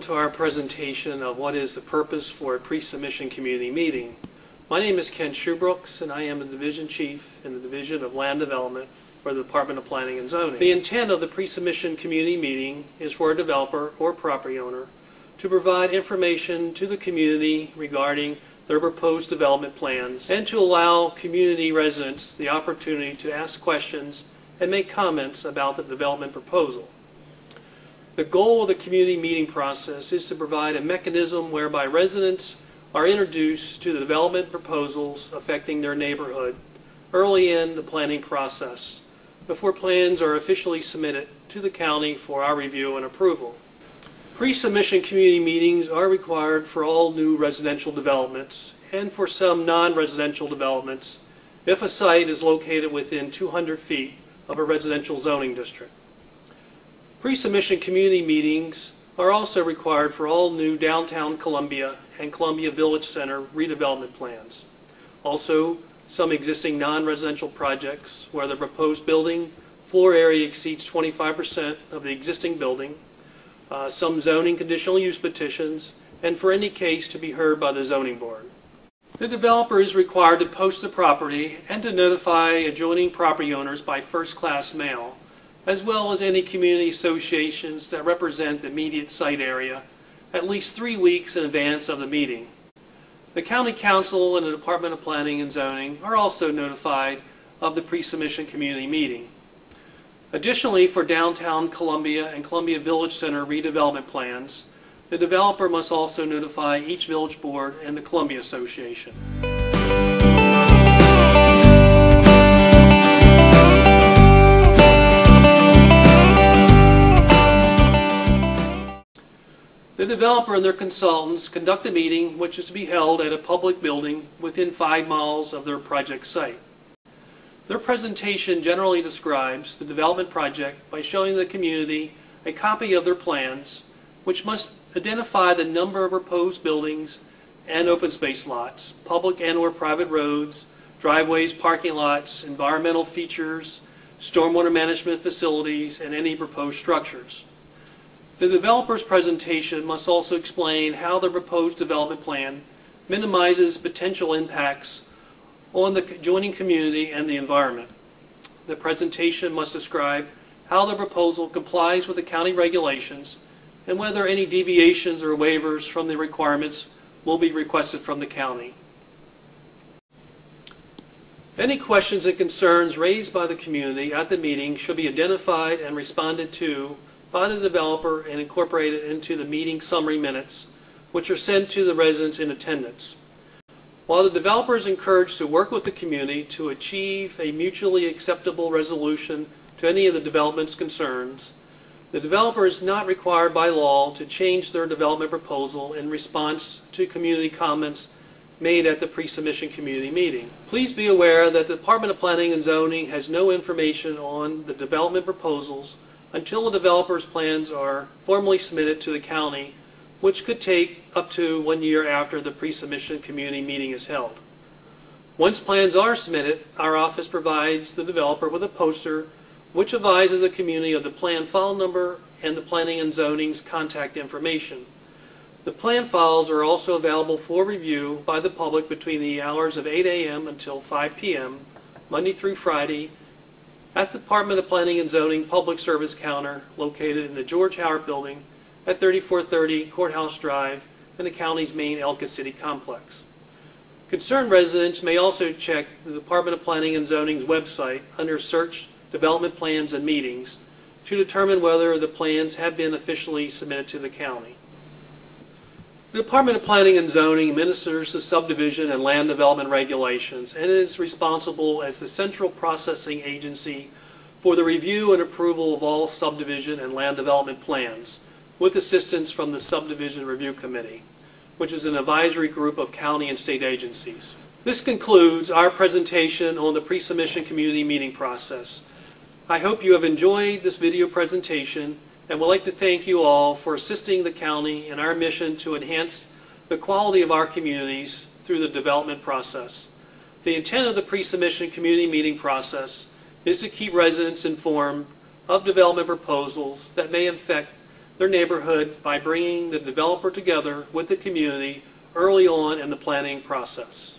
to our presentation of what is the purpose for a pre-submission community meeting. My name is Ken Shoebrooks, and I am the Division Chief in the Division of Land Development for the Department of Planning and Zoning. The intent of the pre-submission community meeting is for a developer or property owner to provide information to the community regarding their proposed development plans and to allow community residents the opportunity to ask questions and make comments about the development proposal. The goal of the community meeting process is to provide a mechanism whereby residents are introduced to the development proposals affecting their neighborhood early in the planning process before plans are officially submitted to the county for our review and approval. Pre-submission community meetings are required for all new residential developments and for some non-residential developments if a site is located within 200 feet of a residential zoning district. Pre-submission community meetings are also required for all new downtown Columbia and Columbia Village Center redevelopment plans. Also, some existing non-residential projects where the proposed building floor area exceeds 25% of the existing building, some zoning conditional use petitions, and for any case to be heard by the zoning board. The developer is required to post the property and to notify adjoining property owners by first-class mail, as well as any community associations that represent the immediate site area, at least 3 weeks in advance of the meeting. The County Council and the Department of Planning and Zoning are also notified of the pre-submission community meeting. Additionally, for downtown Columbia and Columbia Village Center redevelopment plans, the developer must also notify each village board and the Columbia Association. The developer and their consultants conduct a meeting which is to be held at a public building within 5 miles of their project site. Their presentation generally describes the development project by showing the community a copy of their plans, which must identify the number of proposed buildings and open space lots, public and/or private roads, driveways, parking lots, environmental features, stormwater management facilities, and any proposed structures. The developer's presentation must also explain how the proposed development plan minimizes potential impacts on the adjoining community and the environment. The presentation must describe how the proposal complies with the county regulations and whether any deviations or waivers from the requirements will be requested from the county. Any questions and concerns raised by the community at the meeting should be identified and responded to by the developer and incorporated into the meeting summary minutes, which are sent to the residents in attendance. While the developer is encouraged to work with the community to achieve a mutually acceptable resolution to any of the development's concerns, the developer is not required by law to change their development proposal in response to community comments made at the pre-submission community meeting. Please be aware that the Department of Planning and Zoning has no information on the development proposals until the developer's plans are formally submitted to the county, which could take up to 1 year after the pre-submission community meeting is held. Once plans are submitted, our office provides the developer with a poster which advises the community of the plan file number and the Planning and Zoning's contact information. The plan files are also available for review by the public between the hours of 8 a.m. until 5 p.m., Monday through Friday, at the Department of Planning and Zoning Public Service Counter located in the George Howard Building at 3430 Courthouse Drive in the county's main Ellicott City complex. Concerned residents may also check the Department of Planning and Zoning's website under Search Development Plans and Meetings to determine whether the plans have been officially submitted to the county. The Department of Planning and Zoning administers the subdivision and land development regulations and is responsible as the central processing agency for the review and approval of all subdivision and land development plans, with assistance from the Subdivision Review Committee, which is an advisory group of county and state agencies. This concludes our presentation on the pre-submission community meeting process. I hope you have enjoyed this video presentation and would like to thank you all for assisting the county in our mission to enhance the quality of our communities through the development process. The intent of the pre-submission community meeting process is to keep residents informed of development proposals that may affect their neighborhood by bringing the developer together with the community early on in the planning process.